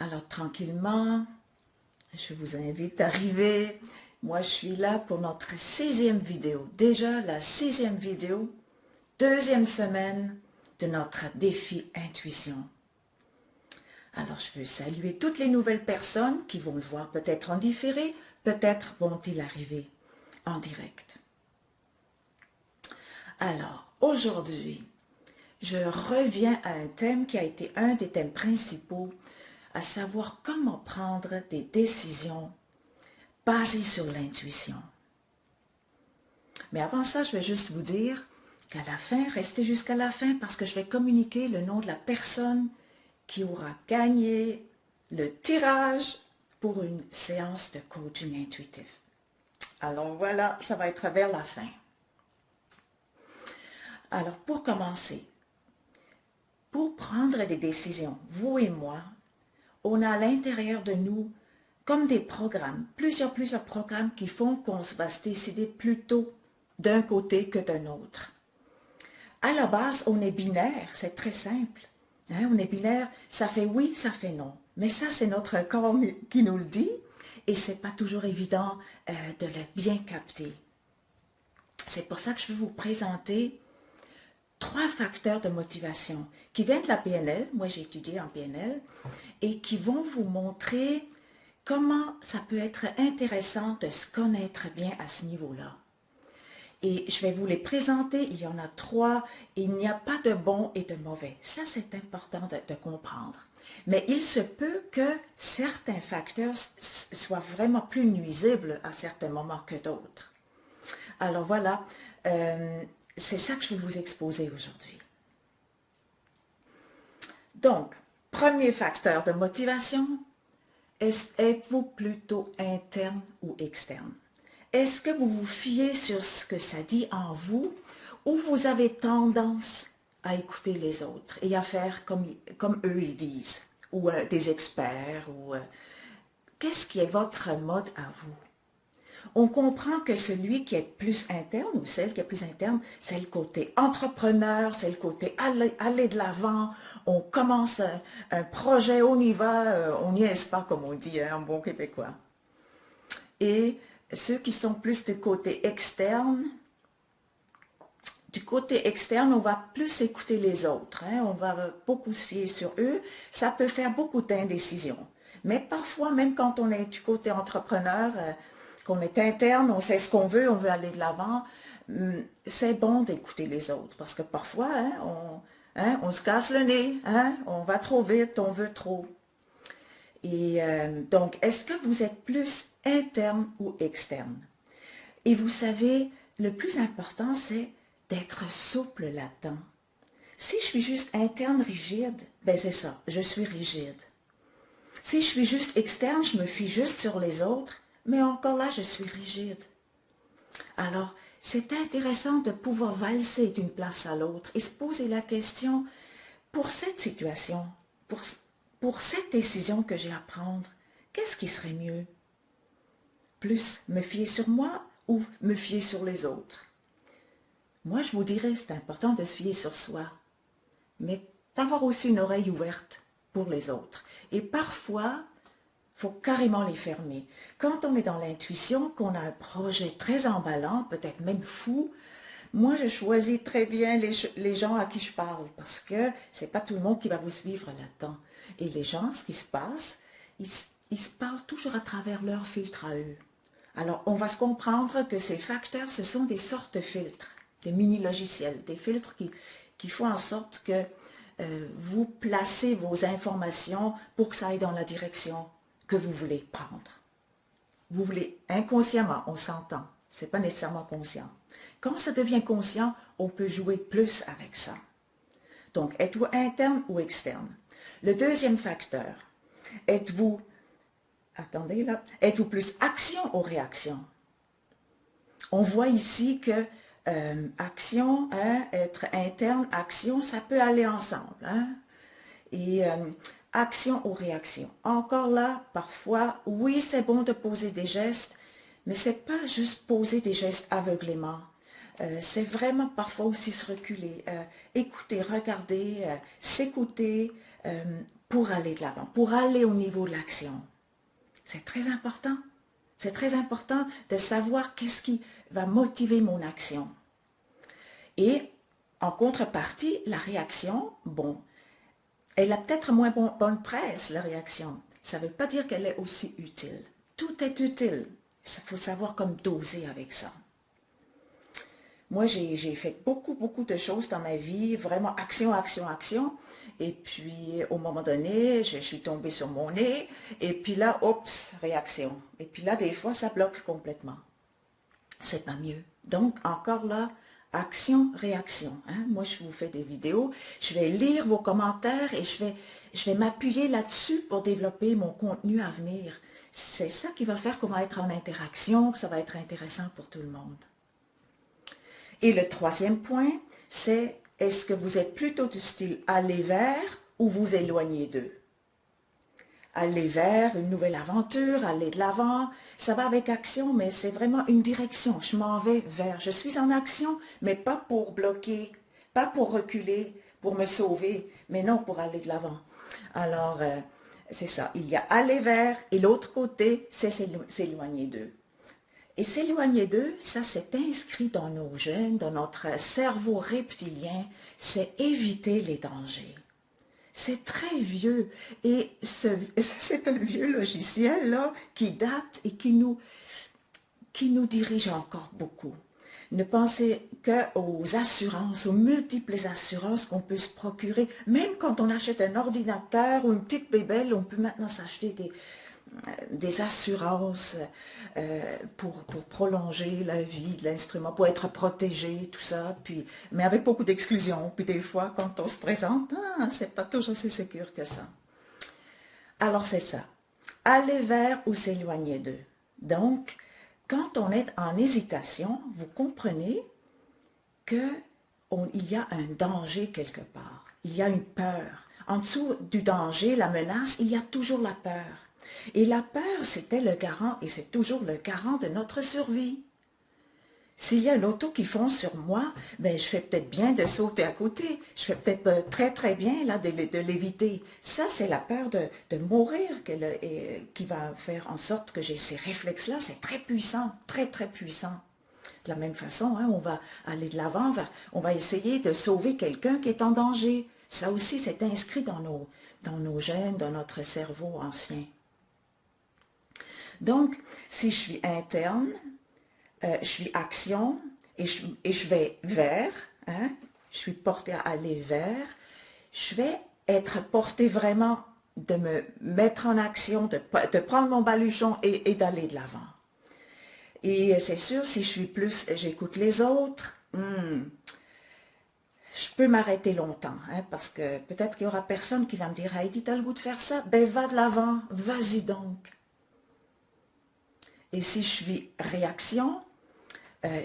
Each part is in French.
Alors tranquillement, je vous invite à arriver. Moi, je suis là pour notre 6e vidéo. Déjà la 6e vidéo, 2e semaine de notre défi intuition. Alors, je veux saluer toutes les nouvelles personnes qui vont le voir peut-être en différé, peut-être vont-ils arriver en direct. Alors, aujourd'hui, je reviens à un thème qui a été un des thèmes principaux, à savoir comment prendre des décisions basées sur l'intuition. Mais avant ça, je vais juste vous dire qu'à la fin, restez jusqu'à la fin parce que je vais communiquer le nom de la personne qui aura gagné le tirage pour une séance de coaching intuitif. Alors voilà, ça va être vers la fin. Alors pour commencer, pour prendre des décisions, vous et moi, on a à l'intérieur de nous comme des programmes, plusieurs programmes qui font qu'on va se décider plutôt d'un côté que d'un autre. À la base, on est binaire, c'est très simple. Hein, on est binaire, ça fait oui, ça fait non. Mais ça, c'est notre corps qui nous le dit et ce n'est pas toujours évident de le bien capter. C'est pour ça que je vais vous présenter 3 facteurs de motivation qui viennent de la PNL, moi j'ai étudié en PNL, et qui vont vous montrer comment ça peut être intéressant de se connaître bien à ce niveau-là. Et je vais vous les présenter, il y en a 3, il n'y a pas de bon et de mauvais. Ça, c'est important de comprendre. Mais il se peut que certains facteurs soient vraiment plus nuisibles à certains moments que d'autres. Alors voilà, c'est ça que je vais vous exposer aujourd'hui. Donc, premier facteur de motivation, êtes-vous plutôt interne ou externe? Est-ce que vous vous fiez sur ce que ça dit en vous ou vous avez tendance à écouter les autres et à faire comme eux ils disent, ou des experts, ou qu'est-ce qui est votre mode à vous? On comprend que celui qui est plus interne, ou celle qui est plus interne, c'est le côté entrepreneur, c'est le côté aller de l'avant, on commence un projet, on y va, on n'y est pas comme on dit hein, en bon québécois. Et ceux qui sont plus du côté externe, on va plus écouter les autres, hein, on va beaucoup se fier sur eux, ça peut faire beaucoup d'indécision. Mais parfois, même quand on est du côté entrepreneur, qu'on est interne, on sait ce qu'on veut, on veut aller de l'avant, c'est bon d'écouter les autres, parce que parfois, on se casse le nez, hein, on va trop vite, on veut trop. Et donc, est-ce que vous êtes plus interne ou externe? Et vous savez, le plus important, c'est d'être souple là-dedans. Si je suis juste interne rigide, ben c'est ça, je suis rigide. Si je suis juste externe, je me fie juste sur les autres, mais encore là, je suis rigide. Alors, c'est intéressant de pouvoir valser d'une place à l'autre et se poser la question, pour cette situation, pour cette décision que j'ai à prendre, qu'est-ce qui serait mieux? Plus me fier sur moi ou me fier sur les autres? Moi, je vous dirais, c'est important de se fier sur soi, mais d'avoir aussi une oreille ouverte pour les autres. Et parfois, il faut carrément les fermer. Quand on est dans l'intuition, qu'on a un projet très emballant, peut-être même fou, moi, je choisis très bien les gens à qui je parle, parce que ce n'est pas tout le monde qui va vous suivre là-dedans. Et les gens, ce qui se passe, ils se parlent toujours à travers leur filtre à eux. Alors, on va se comprendre que ces facteurs, ce sont des sortes de filtres, des mini-logiciels, des filtres qui font en sorte que vous placez vos informations pour que ça aille dans la direction que vous voulez prendre. Vous voulez inconsciemment, on s'entend, ce n'est pas nécessairement conscient. Quand ça devient conscient, on peut jouer plus avec ça. Donc, êtes-vous interne ou externe? Le deuxième facteur, êtes-vous plus action ou réaction? On voit ici que action, hein, être interne, action, ça peut aller ensemble. Hein? Et action ou réaction. Encore là, parfois, oui, c'est bon de poser des gestes, mais ce n'est pas juste poser des gestes aveuglément. C'est vraiment parfois aussi se reculer, écouter, regarder, s'écouter, pour aller de l'avant, pour aller au niveau de l'action. C'est très important. C'est très important de savoir qu'est-ce qui va motiver mon action. Et en contrepartie, la réaction, bon, elle a peut-être moins bonne presse, la réaction. Ça ne veut pas dire qu'elle est aussi utile. Tout est utile. Il faut savoir comme doser avec ça. Moi, j'ai fait beaucoup de choses dans ma vie, vraiment action, action, action. Et puis, au moment donné, je suis tombée sur mon nez. Et puis là, oups, réaction. Et puis là, des fois, ça bloque complètement. C'est pas mieux. Donc, encore là, action, réaction. Hein? Moi, je vous fais des vidéos. Je vais lire vos commentaires et je vais m'appuyer là-dessus pour développer mon contenu à venir. C'est ça qui va faire qu'on va être en interaction, que ça va être intéressant pour tout le monde. Et le troisième point, c'est est-ce que vous êtes plutôt du style aller vers ou vous éloigner d'eux? Aller vers une nouvelle aventure, aller de l'avant, ça va avec action, mais c'est vraiment une direction. Je m'en vais vers. Je suis en action, mais pas pour bloquer, pas pour reculer, pour me sauver, mais non pour aller de l'avant. Alors, c'est ça. Il y a aller vers et l'autre côté, c'est s'éloigner d'eux. Et s'éloigner d'eux, ça c'est inscrit dans nos gènes, dans notre cerveau reptilien, c'est éviter les dangers. C'est très vieux et c'est un vieux logiciel là, qui date et qui nous dirige encore beaucoup. Ne pensez qu'aux assurances, aux multiples assurances qu'on peut se procurer. Même quand on achète un ordinateur ou une petite bébelle, on peut maintenant s'acheter des assurances pour prolonger la vie de l'instrument, pour être protégé, tout ça, mais avec beaucoup d'exclusions. Puis des fois, quand on se présente, c'est pas toujours aussi sécure que ça. Alors c'est ça, aller vers ou s'éloigner d'eux. Donc, quand on est en hésitation, vous comprenez qu'il y a un danger quelque part, il y a une peur. En dessous du danger, la menace, il y a toujours la peur. Et la peur, c'était le garant, et c'est toujours le garant de notre survie. S'il y a une auto qui fonce sur moi, ben, je fais peut-être bien de sauter à côté. Je fais peut-être très bien là, de l'éviter. Ça, c'est la peur de mourir qui va faire en sorte que j'ai ces réflexes-là. C'est très puissant, très puissant. De la même façon, hein, on va aller de l'avant, on va essayer de sauver quelqu'un qui est en danger. Ça aussi, c'est inscrit dans nos gènes, dans notre cerveau ancien. Donc, si je suis interne, je suis action et je vais vers, hein, je suis portée à aller vers, je vais être portée vraiment de me mettre en action, de prendre mon baluchon et d'aller de l'avant. Et c'est sûr, si je suis plus, j'écoute les autres, je peux m'arrêter longtemps, hein, parce que peut-être qu'il y aura personne qui va me dire « Heidi, t'as le goût de faire ça? Ben va de l'avant, vas-y donc ». Et si je suis réaction,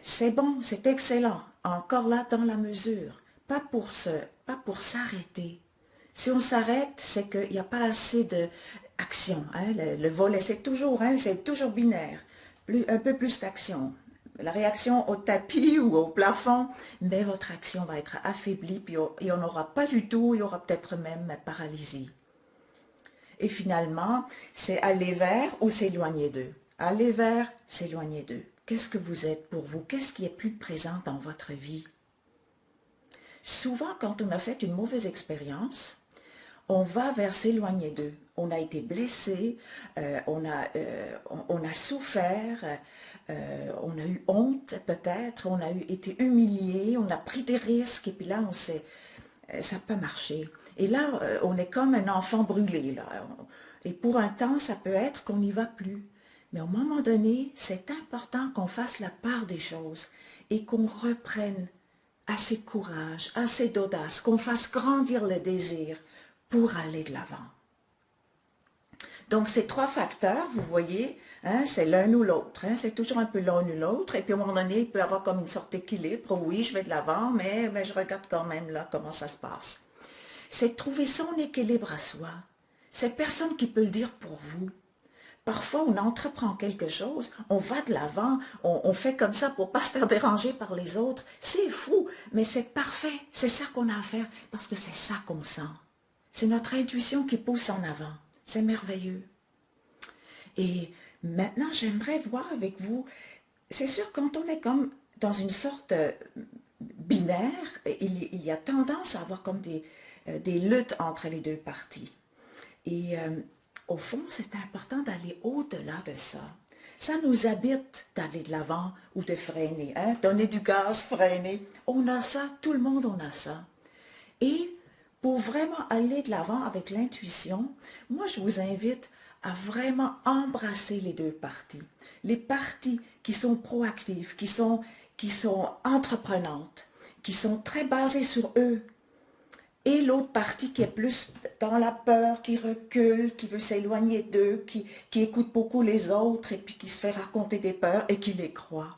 c'est bon, c'est excellent, encore là dans la mesure, pas pour s'arrêter. Si on s'arrête, c'est qu'il n'y a pas assez d'action. Hein, le volet, c'est toujours binaire, un peu plus d'action. La réaction au tapis ou au plafond, mais votre action va être affaiblie, puis il n'y en aura pas du tout, il y aura peut-être même paralysie. Et finalement, c'est aller vers ou s'éloigner d'eux. Aller vers, s'éloigner d'eux. Qu'est-ce que vous êtes pour vous? Qu'est-ce qui est plus présent dans votre vie? Souvent, quand on a fait une mauvaise expérience, on va vers s'éloigner d'eux. On a été blessé, on a souffert, on a eu honte peut-être, on a été humilié, on a pris des risques et puis là, ça n'a pas marché. Et là, on est comme un enfant brûlé. Là. Et pour un temps, ça peut être qu'on n'y va plus. Mais au moment donné, c'est important qu'on fasse la part des choses et qu'on reprenne assez de courage, assez d'audace, qu'on fasse grandir le désir pour aller de l'avant. Donc, ces trois facteurs, vous voyez, hein, c'est l'un ou l'autre. Hein, c'est toujours un peu l'un ou l'autre. Et puis, à un moment donné, il peut y avoir comme une sorte d'équilibre. Oui, je vais de l'avant, mais je regarde quand même là comment ça se passe. C'est de trouver son équilibre à soi. C'est personne qui peut le dire pour vous. Parfois, on entreprend quelque chose, on va de l'avant, on fait comme ça pour ne pas se faire déranger par les autres. C'est fou, mais c'est parfait. C'est ça qu'on a à faire parce que c'est ça qu'on sent. C'est notre intuition qui pousse en avant. C'est merveilleux. Et maintenant, j'aimerais voir avec vous, c'est sûr, quand on est comme dans une sorte binaire, il y a tendance à avoir comme des luttes entre les deux parties. Et au fond, c'est important d'aller au-delà de ça. Ça nous habite d'aller de l'avant ou de freiner, hein? Donner du gaz, freiner. On a ça, tout le monde on a ça. Et pour vraiment aller de l'avant avec l'intuition, moi je vous invite à vraiment embrasser les deux parties. Les parties qui sont proactives, qui sont entreprenantes, qui sont très basées sur eux. Et l'autre partie qui est plus dans la peur, qui recule, qui veut s'éloigner d'eux, qui écoute beaucoup les autres et puis qui se fait raconter des peurs et qui les croit.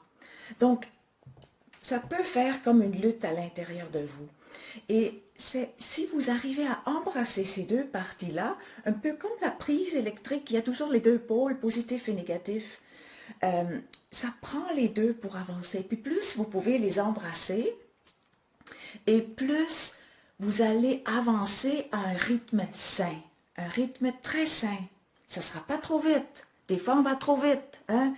Donc, ça peut faire comme une lutte à l'intérieur de vous. Et si vous arrivez à embrasser ces deux parties-là, un peu comme la prise électrique, il y a toujours les deux pôles, positif et négatif, ça prend les deux pour avancer. Puis plus vous pouvez les embrasser, et plus vous allez avancer à un rythme sain, un rythme très sain. Ça ne sera pas trop vite. Des fois, on va trop vite, hein?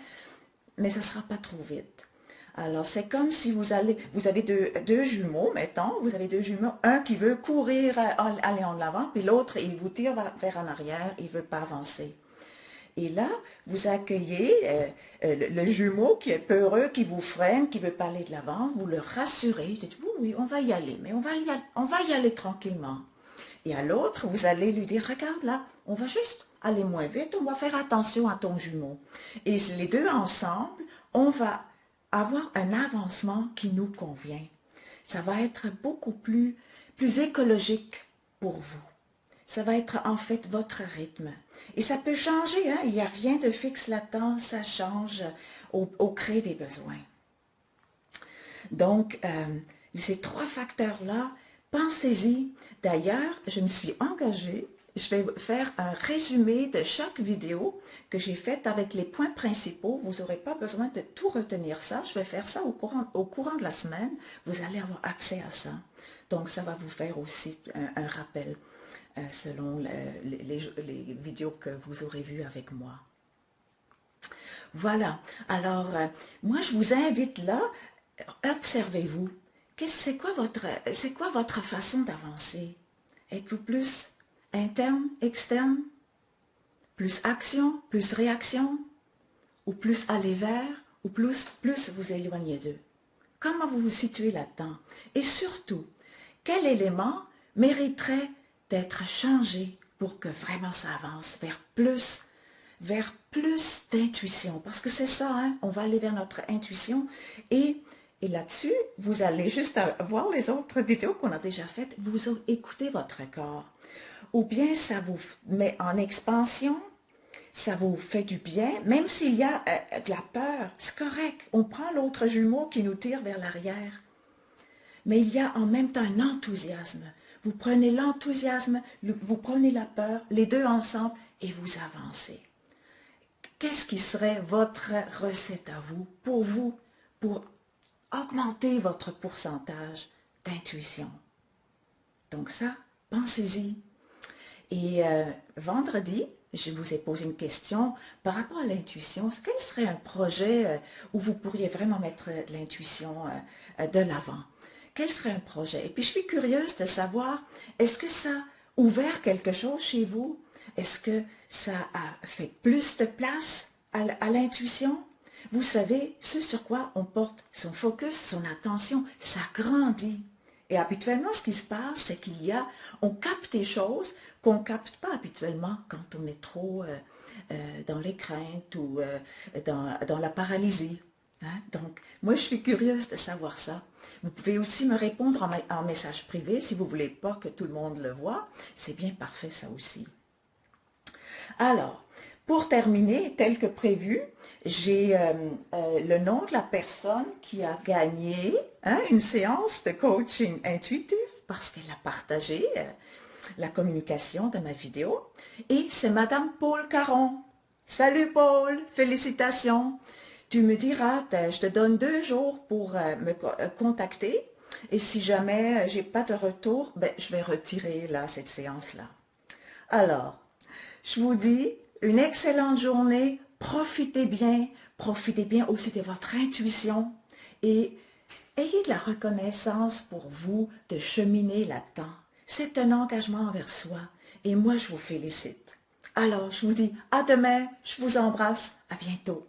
Mais ça ne sera pas trop vite. Alors, c'est comme si vous avez deux jumeaux, mettons, vous avez deux jumeaux, un qui veut courir, aller en avant, puis l'autre, il vous tire vers en arrière, il ne veut pas avancer. Et là, vous accueillez le jumeau qui est peureux, qui vous freine, qui veut pas aller de l'avant, vous le rassurez, vous dites, oui, oui, on va y aller, mais on va y aller tranquillement. Et à l'autre, vous allez lui dire, regarde là, on va juste aller moins vite, on va faire attention à ton jumeau. Et les deux ensemble, on va avoir un avancement qui nous convient. Ça va être beaucoup plus écologique pour vous. Ça va être en fait votre rythme. Et ça peut changer, hein? Il n'y a rien de fixe là-dedans, ça change au gré des besoins. Donc, ces trois facteurs-là, pensez-y. D'ailleurs, je me suis engagée, je vais faire un résumé de chaque vidéo que j'ai faite avec les points principaux. Vous n'aurez pas besoin de tout retenir ça. Je vais faire ça au courant de la semaine. Vous allez avoir accès à ça. Donc, ça va vous faire aussi un rappel selon les vidéos que vous aurez vues avec moi. Voilà. Alors, moi, je vous invite là, observez-vous. C'est quoi votre façon d'avancer? Êtes-vous plus interne, externe? Plus action, plus réaction? Ou plus aller vers? Ou plus vous éloigner d'eux? Comment vous vous situez là-dedans? Et surtout, quel élément mériterait d'être changé pour que vraiment ça avance vers plus d'intuition? Parce que c'est ça, hein? On va aller vers notre intuition et là-dessus, vous allez juste voir les autres vidéos qu'on a déjà faites, vous écoutez votre corps. Ou bien ça vous met en expansion, ça vous fait du bien, même s'il y a de la peur, c'est correct. On prend l'autre jumeau qui nous tire vers l'arrière. Mais il y a en même temps un enthousiasme. Vous prenez l'enthousiasme, vous prenez la peur, les deux ensemble, et vous avancez. Qu'est-ce qui serait votre recette à vous, pour augmenter votre pourcentage d'intuition? Donc ça, pensez-y. Et vendredi, je vous ai posé une question par rapport à l'intuition. Quel serait un projet où vous pourriez vraiment mettre l'intuition de l'avant? Quel serait un projet? Et puis je suis curieuse de savoir, est-ce que ça a ouvert quelque chose chez vous? Est-ce que ça a fait plus de place à l'intuition? Vous savez, ce sur quoi on porte son focus, son attention, ça grandit. Et habituellement, ce qui se passe, c'est on capte des choses qu'on ne capte pas habituellement quand on est trop dans les craintes ou dans la paralysie. Hein? Donc, moi, je suis curieuse de savoir ça. Vous pouvez aussi me répondre en message privé si vous ne voulez pas que tout le monde le voit. C'est bien parfait, ça aussi. Alors, pour terminer, tel que prévu, j'ai le nom de la personne qui a gagné une séance de coaching intuitif parce qu'elle a partagé la communication de ma vidéo. Et c'est Madame Paul Caron. Salut Paul, félicitations. Tu me diras, je te donne 2 jours pour me contacter Et si jamais j'ai pas de retour, ben, je vais retirer là, cette séance-là. Alors, je vous dis une excellente journée, profitez bien aussi de votre intuition et ayez de la reconnaissance pour vous de cheminer là-dedans. C'est un engagement envers soi et moi je vous félicite. Alors, je vous dis à demain, je vous embrasse, à bientôt.